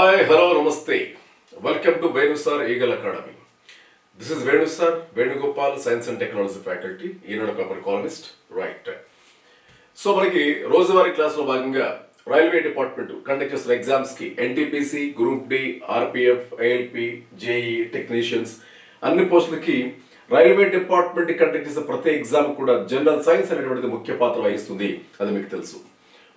Hi, hello, namaste. Welcome to Venu Sir Eagle Academy. This is Venu Sir, Venugopal, Science and Technology Faculty, Eenadu paper columnist, right. So మనకి రోజువారీ క్లాస్లో భాగంగా railway department conduct చేస్తున్న ఎగ్జామ్స్కి NTPC, group D, RPF, ILP, JE, technicians అన్ని పోస్టులకి railway department conduct చేసే ప్రతి ఎగ్జామ్ కూడా జనరల్ సైన్స్ అనేటువంటిది ముఖ్య పాత్ర వహిస్తుంది. అది మీకు తెలుసు,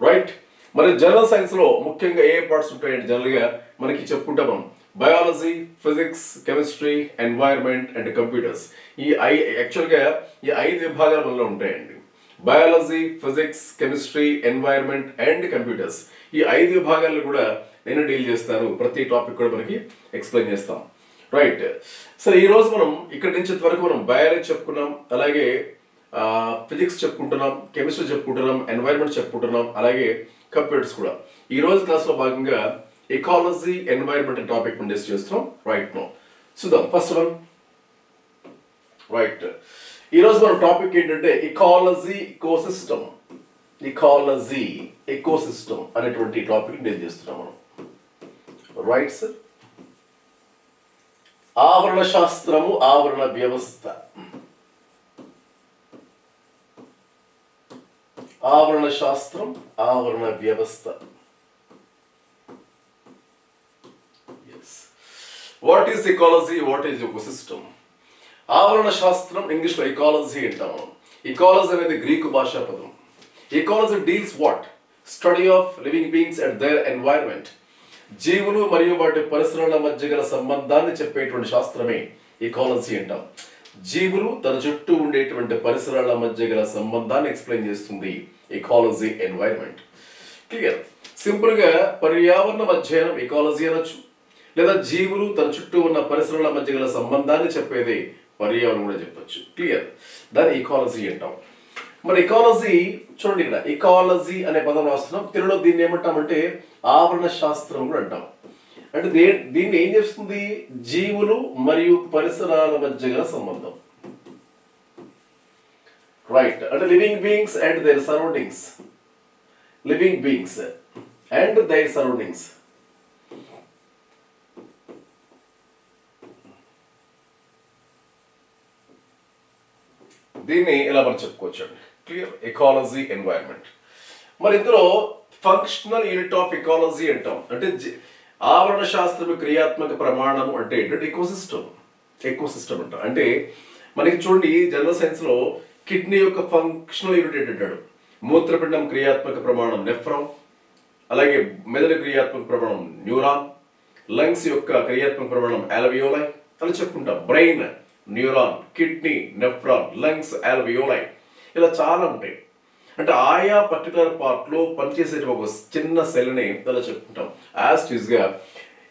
రైట్. మరి జనరల్ సైన్స్ లో ముఖ్యంగా ఏ పార్ట్స్ ఉంటాయంటే జనరల్ గా మనకి చెప్పుకుంటాం మనం biology, physics, chemistry, environment and computers. యాక్చువల్గా ఈ 5 విభాగాలు మనలో ఉంటాయండి. Biology, physics, chemistry, environment and computers. ఈ 5 విభాగాలను కూడా నేను డీల్ చేస్తాను. ప్రతి టాపిక్ కూడా మనకి ఎక్స్ప్లెయిన్ చేస్తాం, రైట్. సరే, ఈ రోజు మనం ఇక్కడ నుంచి వరకు మనం బయాలజీ చెప్పుకున్నాం, అలాగే ఫిజిక్స్ చెప్పుకుంటున్నాం, కెమిస్ట్రీ చెప్పుకుంటున్నాం, ఎన్వైరన్మెంట్ చెప్పుకుంటున్నాం, అలాగే కంప్యూటర్స్ కూడా. ఈ రోజు క్లాస్లో భాగంగా ఎకాలజీ, ఎన్వైరన్మెంట్ అనే టాపిక్ మనం డిస్కస్ చేస్తున్నాం, రైట్. నో చూద్దాం ఫస్ట్ వన్, రైట్. ఈ రోజు మన టాపిక్ ఏంటంటే ఎకాలజీ, ఎకోసిస్టమ్. ఎకాలజీ, ఎకోసిస్టమ్ అనేటువంటి టాపిక్ డీల్ చేస్తున్నాం మనం, రైట్ సార్. ఆవరణ శాస్త్రము, ఆవరణ వ్యవస్థ. ఆవరణ శాస్త్రం, ఆవరణ వ్యవస్థ. What is ecology, what is ecosystem? ఆవరణ శాస్త్రం ఇంగ్లీష్లో ఎకాలజీ అంటాము. ఎకాలజీ అనేది గ్రీకు భాషా పదం. Ecology deals what? Study of living beings and their environment. జీవులు మరియు వాటి పరిసరాల మధ్య గల సంబంధాన్ని చెప్పేటువంటి శాస్త్రమే ఎకాలజీ అంటాం. జీవులు తన చుట్టూ ఉండేటువంటి పరిసరాల మధ్య గల సంబంధాన్ని ఎక్స్ప్లెయిన్ చేస్తుంది ఎకాలజీ, ఎన్వైరన్మెంట్. క్లియర్. సింపుల్ గా పర్యావరణ అధ్యయనం ఎకాలజీ అనొచ్చు, లేదా జీవులు తన చుట్టూ ఉన్న పరిసరాల మధ్య గల సంబంధాన్ని చెప్పేది పర్యావరణం కూడా చెప్పొచ్చు. క్లియర్. దాన్ని ఎకాలజీ అంటాం. మరి ఎకాలజీ చూడండి, ఇక్కడ ఎకాలజీ అనే పదం రాస్తున్నాం. తెలుగులో దీన్ని ఏమంటామంటే ఆవరణ శాస్త్రం కూడా అంటాం. అంటే దీన్ని ఏం చేస్తుంది? జీవులు మరియు పరిసరాల మధ్య గల సంబంధం, రైట్. అంటే living beings and their surroundings. Living beings and their surroundings. దీన్ని ఎలా మనం చెప్పుకోవచ్చు అండి? క్లియర్. Ecology, environment. మరి ఇందులో ఫంక్షనల్ యూనిట్ ఆఫ్ ఎకాలజీ అంటాం. అంటే ఆవరణ శాస్త్రం క్రియాత్మక ప్రమాణం అంటే ఏంటంటే ఎకోసిస్టమ్. ఎకోసిస్టమ్ అంటాం. అంటే మనకి చూడండి, జనరల్ సైన్స్ లో కిడ్నీ యొక్క ఫంక్షనల్ యూనిట్ ఏంటంటాడు? మూత్రపిండం క్రియాత్మక ప్రమాణం నెఫ్రాన్, అలాగే మెదడు క్రియాత్మక ప్రమాణం న్యూరాన్, లంగ్స్ యొక్క క్రియాత్మక ప్రమాణం ఆల్వియోలై అని చెప్పుకుంటాం. Brain neuron, kidney nephron, lungs alveoli, ఇలా చాలా ఉంటాయి. అంటే ఆయా పర్టికులర్ పార్ట్ లో పనిచేసే ఒక చిన్న సెల్ని అలా చెప్పుకుంటాం. యాజ్ టీజ్ గా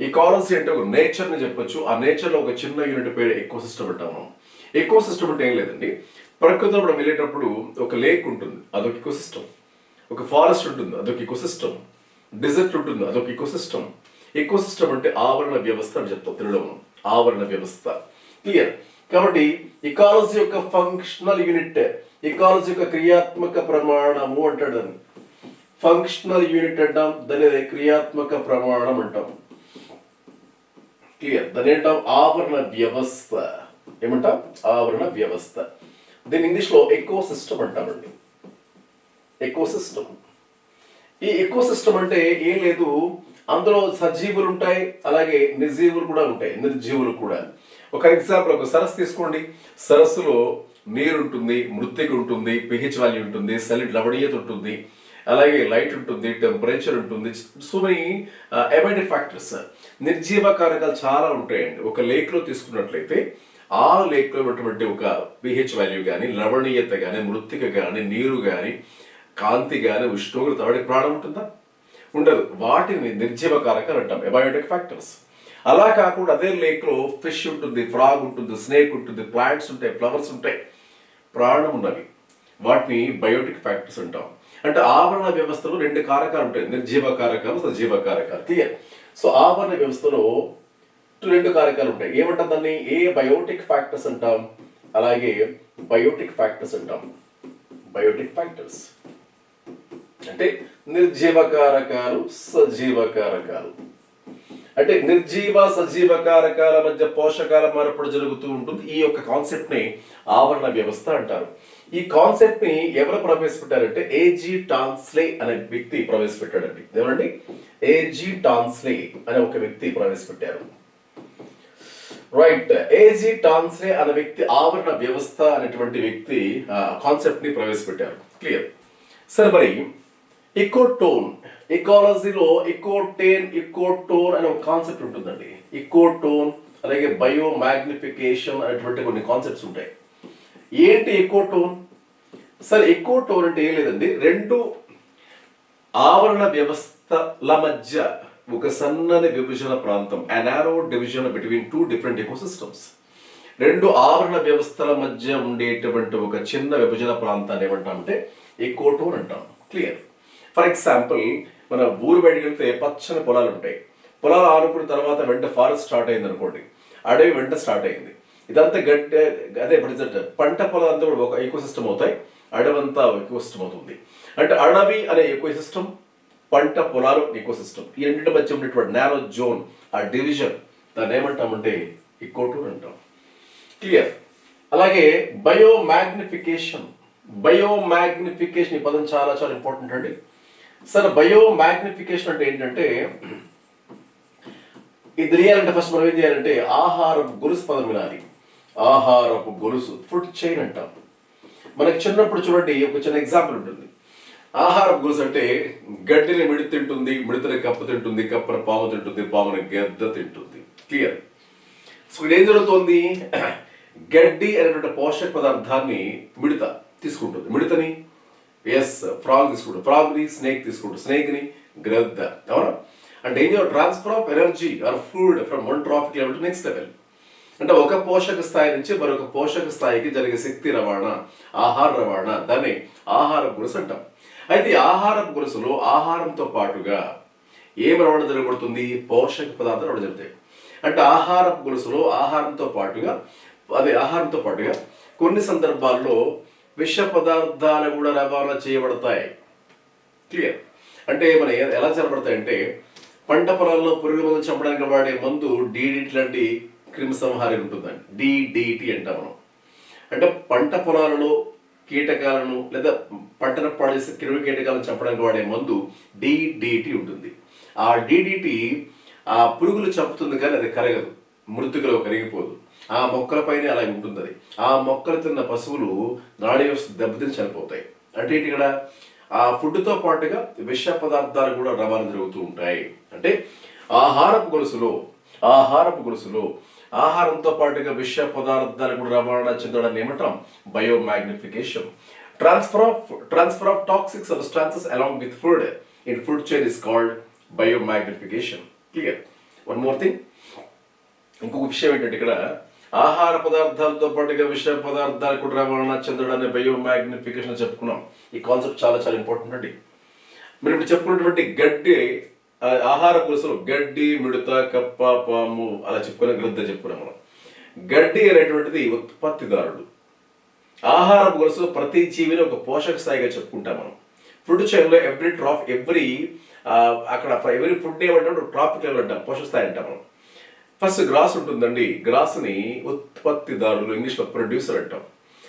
ఎకాలజీ అంటే ఒక నేచర్ ని చెప్పొచ్చు. ఆ నేచర్ లో ఒక చిన్న యూనిట్ పేరు ఎకోసిస్టమ్ అంటాం మనం. ఎకోసిస్టమ్ అంటే ఏం లేదండి, ప్రకృతిలో మనం వెళ్ళేటప్పుడు ఒక లేక్ ఉంటుంది, అదొక ఎకోసిస్టమ్. ఒక ఫారెస్ట్ ఉంటుంది, అదొక ఎకోసిస్టమ్. డిజర్ట్ ఉంటుంది, అదొక ఎకోసిస్టమ్. ఎకోసిస్టమ్ అంటే ఆవరణ వ్యవస్థ అని చెప్తాం తెలుగులో మనం. ఆవరణ వ్యవస్థ. క్లియర్. కాబట్టి ఎకాలజీ యొక్క ఫంక్షనల్ యూనిట్, ఎకాలజీ యొక్క క్రియాత్మక ప్రమాణము అంటాడు దాన్ని. ఫంక్షనల్ యూనిట్ అంటాం, దాని క్రియాత్మక ప్రమాణం అంటాం. క్లియర్. దాని ఏంటాం? ఆవరణ వ్యవస్థ. ఏమంటాం? ఆవరణ వ్యవస్థ. దీని ఇంగ్లీష్ లో ఎకోసిస్టమ్ అంటామండి. ఎకోసిస్టమ్. ఈ ఎకోసిస్టమ్ అంటే ఏం లేదు, అందులో సజీవులు ఉంటాయి, అలాగే నిర్జీవులు కూడా ఉంటాయి, నిర్జీవులు కూడా. ఒక ఎగ్జాంపుల్, ఒక సరస్సు తీసుకోండి. సరస్సులో నీరు ఉంటుంది, మృత్తిక ఉంటుంది, పిహెచ్ వాల్యూ ఉంటుంది, సాలిడ్ లవణీయత ఉంటుంది, అలాగే లైట్ ఉంటుంది, టెంపరేచర్ ఉంటుంది. సో మెనీ అబైడెడ్ ఫ్యాక్టర్స్, నిర్జీవ కారకాలు చాలా ఉంటాయండి. ఒక లేక్ లో తీసుకున్నట్లయితే ఆ లేక్ లో ఉన్నటువంటి ఒక పిహెచ్ వాల్యూ కానీ, లవణీయత కానీ, మృత్తిక కానీ, నీరు కానీ, కాంతి కానీ, ఉష్ణోగ్రత, వాటికి ప్రాణం ఉంటుందా? ఉండదు. వాటిని నిర్జీవ కారకాలు అంటాం, అబయోటిక్ ఫ్యాక్టర్స్. అలా కాకుండా అదే లేక్ లో ఫిష్ ఉంటుంది, ఫ్రాగ్ ఉంటుంది, స్నేక్ ఉంటుంది, ప్లాంట్స్ ఉంటాయి, ఫ్లవర్స్ ఉంటాయి, ప్రాణం ఉన్నవి. వాటిని బయోటిక్ ఫ్యాక్టర్స్ అంటాం. అంటే ఆవరణ వ్యవస్థలో 2 కారకాలు ఉంటాయి, నిర్జీవ కారకాలు, సజీవ కారకాలు. క్లియర్. సో ఆవరణ వ్యవస్థలో 2 కారకాలు ఉంటాయి. ఏమంటాం దాన్ని? ఏ బయోటిక్ ఫ్యాక్టర్స్ అంటాం, అలాగే బయోటిక్ ఫ్యాక్టర్స్ అంటాం. బయోటిక్ ఫ్యాక్టర్స్ అంటే నిర్జీవ కారకాలు, సజీవ కారకాలు. అంటే నిర్జీవ సజీవ కారకాల మధ్య పోషకాల మార్పిడి జరుగుతూ ఉంటుంది. ఈ యొక్క కాన్సెప్ట్ ని ఆవరణ వ్యవస్థ అంటారు. ఈ కాన్సెప్ట్ ని ఎవరు ప్రవేశపెట్టారంటే ఏజీ టాన్స్లే అనే వ్యక్తి ప్రవేశపెట్టాడండి. ఎవరండి? ఏజీ టాన్స్లే అనే ఒక వ్యక్తి ప్రవేశపెట్టారు. రైట్. ఏజీ టాన్స్లే అనే వ్యక్తి ఆవరణ వ్యవస్థ అనేటువంటి వ్యక్తి కాన్సెప్ట్ ని ప్రవేశపెట్టారు. Clear sir. మరి ఇకోటోన్, ఇకాలజీలో ఇకోటోన్ అనే ఒక కాన్సెప్ట్ ఉంటుందండి. ఇకోటోన్ అలాగే బయో మ్యాగ్నిఫికేషన్ అనేటువంటి కొన్ని కాన్సెప్ట్స్ ఉంటాయి. ఏంటి ఇకోటోన్? సరే, ఇకోటోన్ అంటే ఏం లేదండి, రెండు ఆవరణ వ్యవస్థల మధ్య ఒక సన్నని విభజన ప్రాంతం, a narrow division between two different ecosystems. రెండు ఆవరణ వ్యవస్థల మధ్య ఉండేటువంటి ఒక చిన్న విభజన ప్రాంతాన్ని ఏమంటామంటే ఇకోటోన్ అంటాం. క్లియర్. ఫర్ ఎగ్జాంపుల్, మన ఊరు బయటకు వెళ్తే పచ్చని పొలాలు ఉంటాయి. పొలాలు ఆనుకున్న తర్వాత వెంట ఫారెస్ట్ స్టార్ట్ అయింది అనుకోండి, అడవి వెంట స్టార్ట్ అయింది. ఇదంతా గడ్డి, అదే పంట పొలాలంతా కూడా ఒక ఈకోసిస్టమ్ అవుతాయి, అడవి అంతా ఈకోసిస్టమ్ అవుతుంది. అంటే అడవి అనే ఈకోసిస్టమ్, పంట పొలాలు ఈకోసిస్టమ్, ఈ రెండింటి మధ్య ఉండేటువంటి నేరో జోన్, ఆ డివిజన్, దాన్ని ఏమంటామంటే ఇకోటోన్ అంటాం. క్లియర్. అలాగే బయో మ్యాగ్నిఫికేషన్ ఈ పదం చాలా చాలా ఇంపార్టెంట్ అండి. సరే, బయో మ్యాగ్నిఫికేషన్ అంటే ఏంటంటే, ఇది తెలియాలంటే ఫస్ట్ మనం ఏం చేయాలంటే ఆహారపు గొలుసు పదం వినాలి. ఆహారపు గొలుసు, ఫుడ్ చైన్ అంటాం. మనకి చిన్నప్పుడు చూడండి, ఒక చిన్న ఎగ్జాంపుల్ ఉంటుంది. ఆహారపు గొలుసు అంటే గడ్డిని మిడి తింటుంది, మిడతని కప్ప తింటుంది, కప్పని పాము తింటుంది, పాముని గద్ద తింటుంది. క్లియర్. సో ఇది ఏం జరుగుతుంది? గడ్డి అనేటువంటి పోషక పదార్థాన్ని మిడత తీసుకుంటుంది, మిడతని ఫ్రాగ్ తీసుకుంటుంది, ఫ్రాగ్ని స్నేక్ తీసుకుంటుంది, స్నేక్ని గ్రద్ద. అవునా? అంటే ఏం చేయాలి? Transfer of energy or food from one trophic level to next level. అంటే ఒక పోషక స్థాయి నుంచి మరొక పోషక స్థాయికి జరిగే శక్తి రవాణా, ఆహార రవాణా, దాన్ని ఆహారపు గొలుసు అంటాం. అయితే ఆహారపు గొలుసులో ఆహారంతో పాటుగా ఏం రవాణా జరగబడుతుంది? పోషక పదార్థాలు రవాణా జరుగుతాయి. అంటే ఆహారపు గొలుసులో ఆహారంతో పాటుగా కొన్ని సందర్భాల్లో విష పదార్థాలు కూడా రవాణా చేయబడతాయి. క్లియర్. అంటే మన ఎలా జరగబడతాయంటే, పంట పొలాల్లో పురుగు మందు చంపడానికి వాడే మందు DDT లాంటి క్రిమి సంహారి ఉంటుందండి. DDT అంటాం మనం. అంటే పంట పొలాలలో కీటకాలను లేదా పంటను పాడేసే క్రిమి కీటకాలను చంపడానికి వాడే మందు DDT ఉంటుంది. ఆ DDT ఆ పురుగులు చంపుతుంది, కానీ అది కరగదు, మృతికలో కరిగిపోదు. ఆ మొక్కలపైనే అలా ఉంటుంది. అది ఆ మొక్కలు తిన్న పశువులు నాడీ వ్యవస్థ దెబ్బతిని చనిపోతాయి. అంటే ఇక్కడ ఆ ఫుడ్తో పాటుగా విష పదార్థాలు కూడా రవాణా జరుగుతూ ఉంటాయి. అంటే ఆహారపు గొలుసులో ఆహారంతో పాటుగా విష పదార్థాలు కూడా రవాణా చెందడాన్ని ఏమంటాం? Bio magnification. Transfer of toxic substances along with food in food chain is called bio magnification. Clear. One more thing, ఇంకొక విషయం ఏంటంటే, ఇక్కడ ఆహార పదార్థాలతో పాటుగా విష పదార్థాలు కూడా రవాణా చెందడాన్ని బయో మ్యాగ్నిఫికేషన్ చెప్పుకున్నాం. ఈ కాన్సెప్ట్ చాలా చాలా ఇంపార్టెంట్ అండి. మీరు ఇప్పుడు చెప్పుకున్నటువంటి గడ్డి, ఆహార గొలుసులో గడ్డి, మిడత, కప్ప, పాము అలా చెప్పుకునే గ్రద్ద చెప్పుకున్నాం మనం. గడ్డి అనేటువంటిది ఉత్పత్తిదారుడు. ఆహారపు గొలుసులో ప్రతి జీవిని ఒక పోషక స్థాయిగా చెప్పుకుంటాం మనం. ఫుడ్ చైన్లో ఎవ్రీ ఫుడ్ ఏమంటాం? ట్రాఫిక్ లెవెల్ అంటాం, పోషక స్థాయి అంటాం మనం. ఫస్ట్ గ్రాస్ ఉంటుందండి. గ్రాస్ని ఉత్పత్తిదారులు, ఇంగ్లీష్లో ప్రొడ్యూసర్ అంటాం.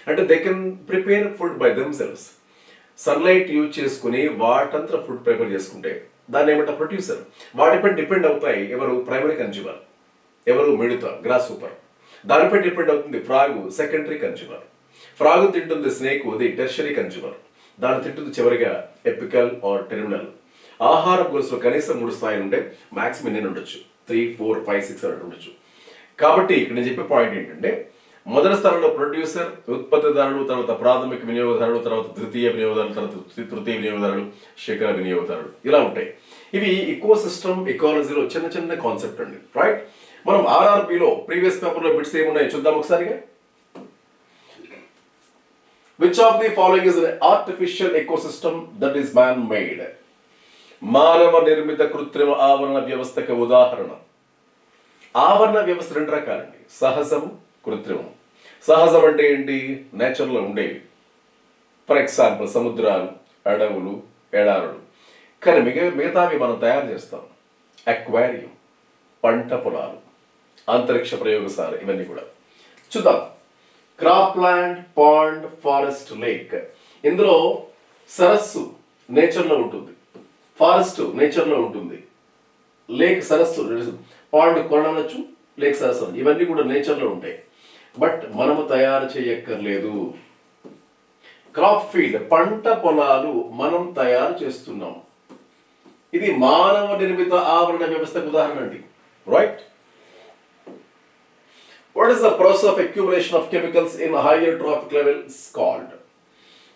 అంటే they can prepare food by themselves. Sunlight use చేసుకుని వాటంతా ఫుడ్ ప్రిపేర్ చేసుకుంటే దాన్ని ఏమంటాం? ప్రొడ్యూసర్. వాటిపై డిపెండ్ అవుతాయి ఎవరు? Primary consumer. ఎవరు? మిడత, గ్రాస్ సూపర్. దానిపై డిపెండ్ అవుతుంది ఫ్రాగు, సెకండరీ కన్జ్యూమర్. ఫ్రాగు తింటుంది స్నేక్, అది టెర్షరీ కన్జ్యూమర్. దాన్ని తింటుంది చివరిగా ఎపికల్ ఆర్ టెర్మినల్. ఆహార గొలుసులో కనీసం 3 స్థాయిలు ఉంటే మాక్సిమం ఎన్ని ఉండొచ్చు? 3, 4, 5, 6 అని ఉండొచ్చు. కాబట్టి ఇక్కడ నేను చెప్పే పాయింట్ ఏంటంటే, మొదటి స్థానంలో ప్రొడ్యూసర్, ఉత్పత్తిదారుడు, తర్వాత ప్రాథమిక వినియోగదారుడు, తర్వాత ద్వితీయ వినియోగదారుడు, తర్వాత తృతీయ వినియోగదారుడు, శేఖర వినియోగదారుడు, ఇలా ఉంటాయి. ఇవి ఇకోసిస్టమ్ ఇకాలజీలో చిన్న చిన్న కాన్సెప్ట్ అండి. రైట్. మనం RRBలో ప్రీవియస్ పేపర్లో బిట్స్ ఏమున్నాయో చూద్దాం ఒకసారిగా. Which of the following is an artificial ecosystem that is man-made? మానవ నిర్మిత కృత్రిమ ఆవరణ వ్యవస్థకు ఉదాహరణ. ఆవరణ వ్యవస్థ 2 రకాలండి, సహజము, కృత్రిమం. సహజం అంటే ఏంటి? నేచర్లో ఉండేవి. ఫర్ ఎగ్జాంపుల్ సముద్రాలు, అడవులు, ఎడారులు. కానీ మిగతావి మనం తయారు చేస్తాం. అక్వారియం, పంట పొలాలు, అంతరిక్ష ప్రయోగశాల, ఇవన్నీ కూడా చూద్దాం. Crop land, pond, forest, lake. ఇందులో సరస్సు నేచర్లో ఉంటుంది, ఫారెస్ట్ నేచర్లో ఉంటుంది, లేక్ సరస్సు, పాండ్ కొనవచ్చు, లేక్ సరస్సు, ఇవన్నీ కూడా నేచర్లో ఉంటాయి. బట్ మనము తయారు చేయక్కర్లేదు. క్రాప్ ఫీల్డ్, పంట పొలాలు మనం తయారు చేస్తున్నాం. ఇది మానవ నిర్మిత ఆవరణ వ్యవస్థకు ఉదాహరణ అండి. Right? What is the process of accumulation of chemicals in higher traffic levels called?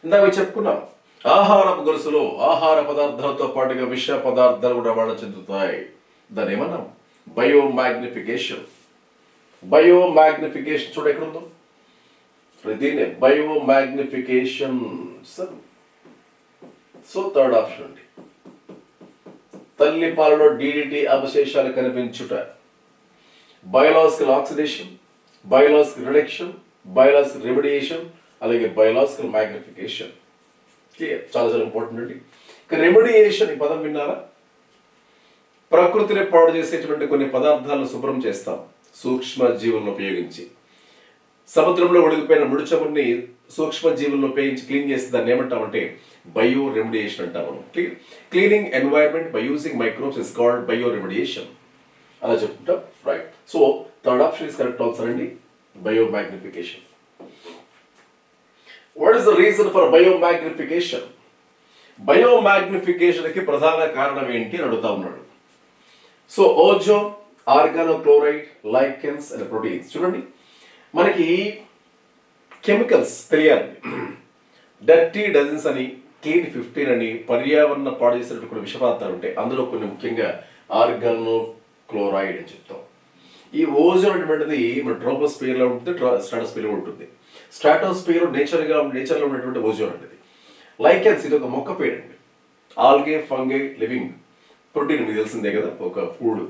ఇందాక చెప్పుకున్నాం, ఆహారపు గొలుసులో ఆహార పదార్థాలతో పాటుగా విష పదార్థాలు కూడా రవాణా చెందుతాయి. దాన్ని ఏమన్నాం? బయోమాగ్నిఫికేషన్. బయోమాగ్నిఫికేషన్ చూడ ఎక్కడ ఉందో, దీన్ని బయోమాగ్నిఫికేషన్. సో థర్డ్ ఆప్షన్ అండి. తల్లి పాలలో DDT అవశేషాలు కనిపించుట, biological oxidation, biological reduction, biological remediation, అలాగే బయోలాజికల్ మ్యాగ్నిఫికేషన్. క్లియర్? చాలా చాలా ఇంపార్టెంట్ అండి. ఇక రెమిడియేషన్, ఈ పదం విన్నారా? ప్రకృతిని పాడు చేసేటువంటి కొన్ని పదార్థాలను శుభ్రం చేస్తాం సూక్ష్మ జీవులను ఉపయోగించి. సముద్రంలో ఉడికిపోయిన ముడిచముని సూక్ష్మ జీవులను ఉపయోగించి క్లీన్ చేస్తే దాన్ని ఏమంటామంటే బయో రెమిడియేషన్ అంటాం మనం. Cleaning environment by using microbes is called bio remediation. అలా చెప్పుకుంటాం. Right. So third option is correct answer అండి, biomagnification. What is the reason for biomagnification? బయోమాగ్నిఫికేషన్కి ప్రధాన కారణం ఏంటి అని అడుగుతా ఉన్నాడు. So ozone, organochloride, lichens and proteins. చూడండి, మనకి కెమికల్స్ తెలియాలి. డర్టీ డజన్స్ అని, క్లీన్ 15 అని, పర్యావరణ పాడు చేసేటువంటి విష పదార్థాలు ఉంటాయి. అందులో కొన్ని ముఖ్యంగా ఆర్గానోక్లోరైడ్ అని చెప్తాం. ఈ ఓజోన్ అనేటువంటిది మన ట్రోపోస్పియర్లో ఉంటుంది, స్ట్రాటోస్పియర్లో ఉంటుంది. స్ట్రాటోస్పియర్ నేచర్లో ఉన్నటువంటి ఓజోన్ అనేది. లైకెన్స్, ఇది ఒక మొక్క పేరు అండి. ఆల్గే, ఫంగై, లివింగ్ ప్రోటీన్ మీకు తెలిసిందే కదా, ఒక ఫుడ్.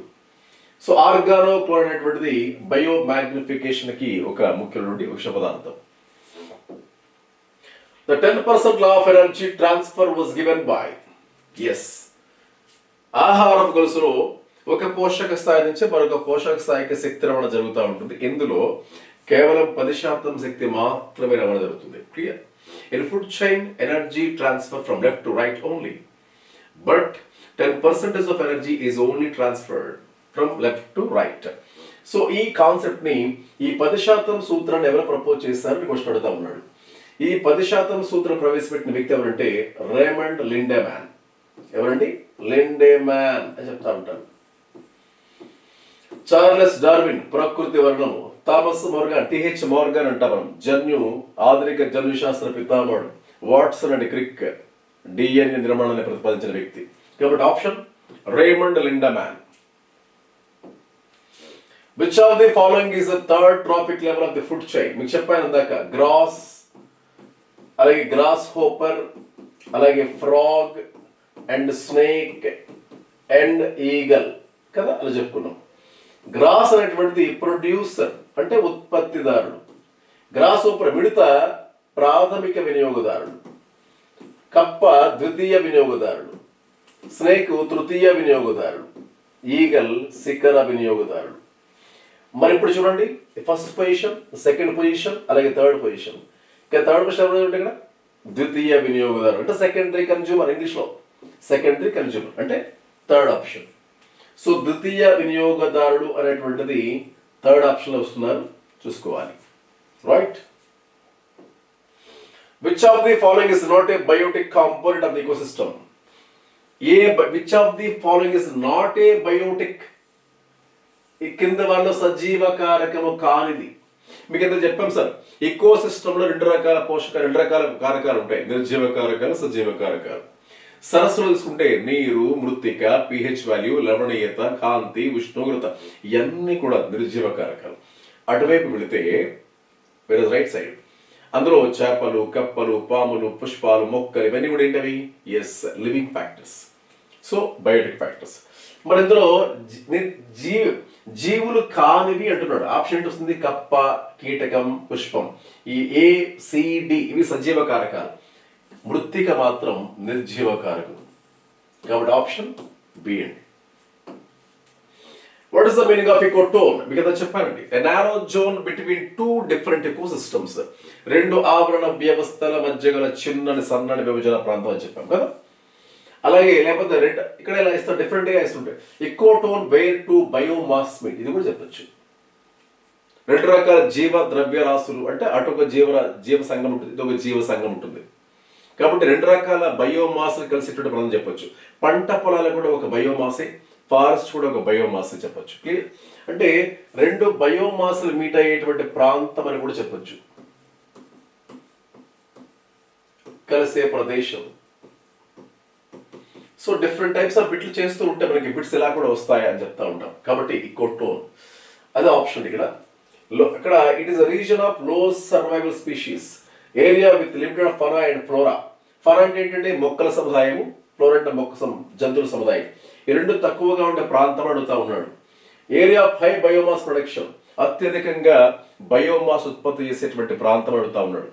సో ఆర్గానోక్లోరైడ్ అనేటువంటిది బయోమాగ్నిఫికేషన్ కి ఒక ముఖ్యమైనటువంటి విష పదార్థం. The 10% law of energy transfer was given by, yes, ఆహారపు గొలుసులో ఒక పోషక స్థాయి నుంచి మరొక పోషక స్థాయికి శక్తి రవాణా జరుగుతూ ఉంటుంది. ఇందులో కేవలం 10% శక్తి మాత్రమే రవాణా జరుగుతుంది. Clear? In food chain, energy transfer from left to right only, but 10% of energy is only transferred from left to right. So ఈ కాన్సెప్ట్ ని, ఈ 10% సూత్రాన్ని ఎవరు ప్రపోజ్ చేస్తారని క్వశ్చన్ అడుగుతా ఉన్నాడు. ఈ 10% సూత్రం ప్రవేశపెట్టిన వ్యక్తి ఎవరంటే రేమండ్ లిండెమాన్. ఎవరండి? లిండెమాన్ అని చెప్తా ఉంటాను. చార్లెస్ డార్విన్, ప్రకృతి వర్ణము. థామస్ మోర్గాన్, TH మోర్గాన్ అంటాం మనం, ఆధునిక జన్యు శాస్త్ర పితామహుడు. వాట్సన్ అండ్ క్రిక్, DNA నిర్మాణాన్ని ప్రతిపాదించిన వ్యక్తి. కాబట్టి option Raymond Lindemann. Which of the following is the third trophic level of the food chain? మీకు చెప్పాను ఇందాక, గ్రాస్, అలాగే గ్రాస్ హోపర్, అలాగే frog and snake and eagle కదా, అలా చెప్పుకున్నాం. గ్రాస్ అనేటువంటిది ప్రొడ్యూసర్ అంటే ఉత్పత్తిదారుడు. గ్రాస్ హోపర్ మిడత ప్రాథమిక వినియోగదారుడు, కప్ప ద్వితీయ వినియోగదారుడు, స్నేక్ తృతీయ వినియోగదారుడు, ఈగల్ శిఖర వినియోగదారుడు. మరి ఇప్పుడు చూడండి, ఫస్ట్ పొజిషన్, సెకండ్ పొజిషన్, అలాగే థర్డ్ పొజిషన్. ఇక థర్డ్ పొజిషన్ ఎవరు ఇక్కడ? ద్వితీయ వినియోగదారుడు అంటే సెకండరీ కన్జ్యూమర్. ఇంగ్లీష్లో సెకండరీ కన్జ్యూమర్ అంటే థర్డ్ ఆప్షన్. సో ద్వితీయ వినియోగదారుడు అనేటువంటిది థర్డ్ ఆప్షన్లో వస్తున్నారు, చూసుకోవాలి. Right? Which of the following is not a biotic component of the ecosystem? Which of the following is not a biotic? ఈ కింద వాళ్ళు సజీవ కారకము కానిది. మీకు ఎంత చెప్పాం సార్, ఈకో సిస్టంలో రెండు రకాల కారకాలు ఉంటాయి, నిర్జీవ కారకాలు, సజీవ కారకాలు. సరస్సులో తీసుకుంటే నీరు, మృత్తిక, pH వాల్యూ, లవణీయత, కాంతి, ఉష్ణోగ్రత, ఇవన్నీ కూడా నిర్జీవ కారకాలు. అటువైపు వెళితే వేరే రైట్ సైడ్ అందులో చేపలు, కప్పలు, పాములు, పుష్పాలు, మొక్కలు, ఇవన్నీ కూడా ఏంటవి? Yes, living factors. So biotic factors. మరి ఇందులో జీవులు కానివి అంటున్నాడు. ఆప్షన్ ఏంటి వస్తుంది? కప్ప, కీటకం, పుష్పం. ఈ ACD ఇవి సజీవ కారకాలు, మృత్తిక మాత్రం నిర్జీవ కారకం. కాబట్టి ఆప్షన్ బి అండి. What is the meaning of ecotone? మీకు కదా చెప్పానండి, a narrow zone between two different ecosystems, రెండు ఆవరణ వ్యవస్థల మధ్య గల చిన్నని సన్నని విభజన ప్రాంతం అని చెప్పాం కదా. అలాగే లేకపోతే రెండు ఇక్కడ ఇలా ఇస్తారు, డిఫరెంట్ గా ఇస్తుంటాయి. ఎకోటోన్ వేర్ టు బయోమాస్ మీట్, ఇది కూడా చెప్పచ్చు. రెండు రకాల జీవ ద్రవ్యరాశులు అంటే అటు ఒక జీవ సంఘం ఉంటుంది, ఇది ఒక జీవ సంఘం ఉంటుంది. కాబట్టి రెండు రకాల బయోమాస్ కలిసేటువంటి పదం చెప్పొచ్చు. పంట పొలాలు కూడా ఒక బయోమాసే, ఫారెస్ట్ కూడా ఒక బయోమాస్ చెప్పొచ్చు. క్లియర్? అంటే రెండు బయోమాస్లు మీట్ అయ్యేటువంటి ప్రాంతం అని కూడా చెప్పొచ్చు, కలిసే ప్రదేశం. సో డిఫరెంట్ టైప్స్ ఆఫ్ బిట్లు చేస్తూ ఉంటే మనకి బిట్స్ ఇలా కూడా వస్తాయి అని చెప్తా ఉంటాం. కాబట్టి ఎకోటోన్ అదే ఆప్షన్. ఇక్కడ అక్కడ it is reason of low survival species, area with limited fauna and flora. Fauna అంటే ఏంటంటే మొక్కల సముదాయము, ఫ్లోరా అంటే జంతువుల సముదాయం. ఈ రెండు తక్కువగా ఉండే ప్రాంతం అడుగుతా ఉన్నాడు. Area of high biomass production, అత్యధికంగా బయోమాస్ ఉత్పత్తి చేసేటువంటి ప్రాంతం అడుగుతా ఉన్నాడు.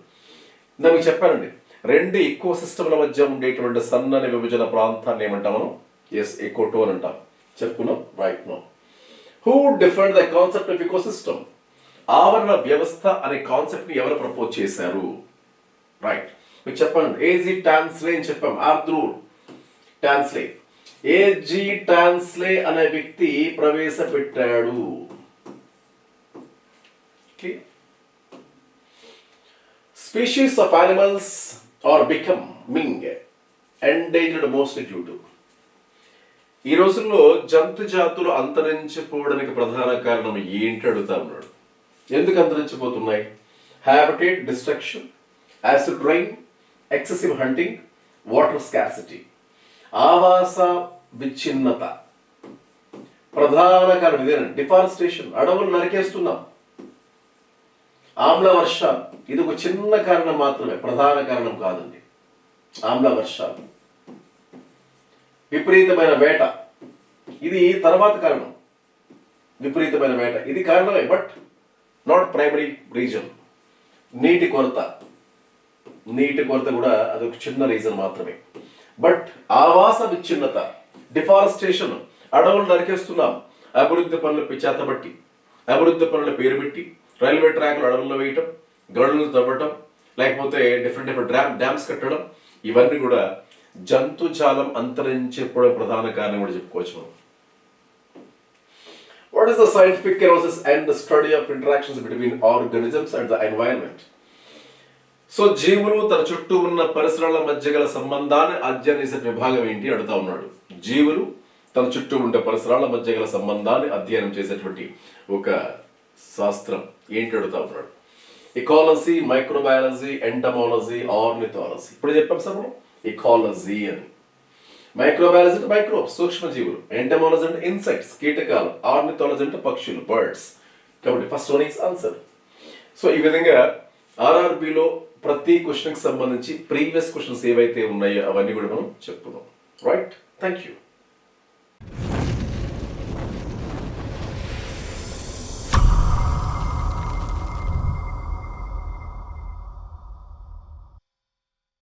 ఇందా మీకు చెప్పానండి, రెండు ఈకో సిస్టమ్ల మధ్య ఉండేటువంటి సన్నని విభజన ప్రాంతాన్ని ఏమంటాం మనం? ఎస్, ఎకోటోన్ అంటాం. చెప్పుకున్నాం right no. Who defined the concept of ecosystem? ఆవరణ వ్యవస్థ అనే కాన్సెప్ట్ ని ఎవరు ప్రపోజ్ చేశారు? రైట్, మీకు చెప్పండి. ఏజీ టాన్స్లే అని చెప్పాం. ఆర్ద్రూర్ టాన్స్లే, ఏజీ టాన్స్లే అనే వ్యక్తి ప్రవేశపెట్టాడు. Species of animals are becoming endangered mostly due to. ఈ రోజుల్లో జంతు జాతులు అంతరించిపోవడానికి ప్రధాన కారణం ఏంటి అడుగుతా ఉన్నాడు. ఎందుకు అంతరించిపోతున్నాయి? Habitat destruction, acid rain, excessive hunting, water scarcity. ఆవాస విచ్ఛిన్నత ప్రధాన కారణం ఇదేనండి. డిఫారెస్టేషన్, అడవులు నరికేస్తున్నాం. ఆమ్ల వర్షాలు, ఇది ఒక చిన్న కారణం మాత్రమే, ప్రధాన కారణం కాదండి. ఆమ్ల వర్షాలు, విపరీతమైన వేట, ఇది తర్వాత కారణం. విపరీతమైన వేట ఇది కారణమే, బట్ నాట్ ప్రైమరీ రీజన్. నీటి కొరత కూడా అదొక చిన్న రీజన్ మాత్రమే. బట్ ఆవాస విచ్ఛిన్నత, డిఫారెస్టేషన్, అడవులు నరికేస్తున్నాం, అభివృద్ధి పనులు చేతబట్టి, అభివృద్ధి పనుల పేరు పెట్టి రైల్వే ట్రాక్లు అడవుల్లో వేయటం, గడులు తవ్వటం, లేకపోతే డిఫరెంట్ డ్యామ్స్ కట్టడం, ఇవన్నీ కూడా జంతుజాలం అంతరించిపోవడం ప్రధాన కారణం కూడా చెప్పుకోవచ్చు మనం. What is the scientific kerosis and the study of interactions between organisms and the environment? So జీవులు తన చుట్టూ ఉన్న పరిసరాల మధ్య గల సంబంధాన్ని అధ్యయనం చేసే విభాగం ఏంటి అడుగుతా ఉన్నాడు. జీవులు తన చుట్టూ ఉండే పరిసరాల మధ్య గల సంబంధాన్ని అధ్యయనం చేసేటువంటి ఒక శాస్త్రం ఏంటి అడుగుతా ఉన్నాడు. Ecology, microbiology, entomology, ornithology. ఇప్పుడు చెప్పాం సార్ మనం ఎకాలజీ అని. మైక్రోబయాలజీ అంటే మైక్రోబ్స్, సూక్ష్మజీవులు. ఎంటమాలజీ అంటే ఇన్సెక్ట్స్, కీటకాలు. ఆర్నిథాలజీ అంటే పక్షులు, బర్డ్స్. కాబట్టి first one is answer. So ఈ విధంగా ఆర్ఆర్బిలో ప్రతి క్వశ్చన్కి సంబంధించి ప్రీవియస్ క్వశ్చన్స్ ఏవైతే ఉన్నాయో అవన్నీ కూడా మనం చెప్పుకున్నాం. Right, thank you.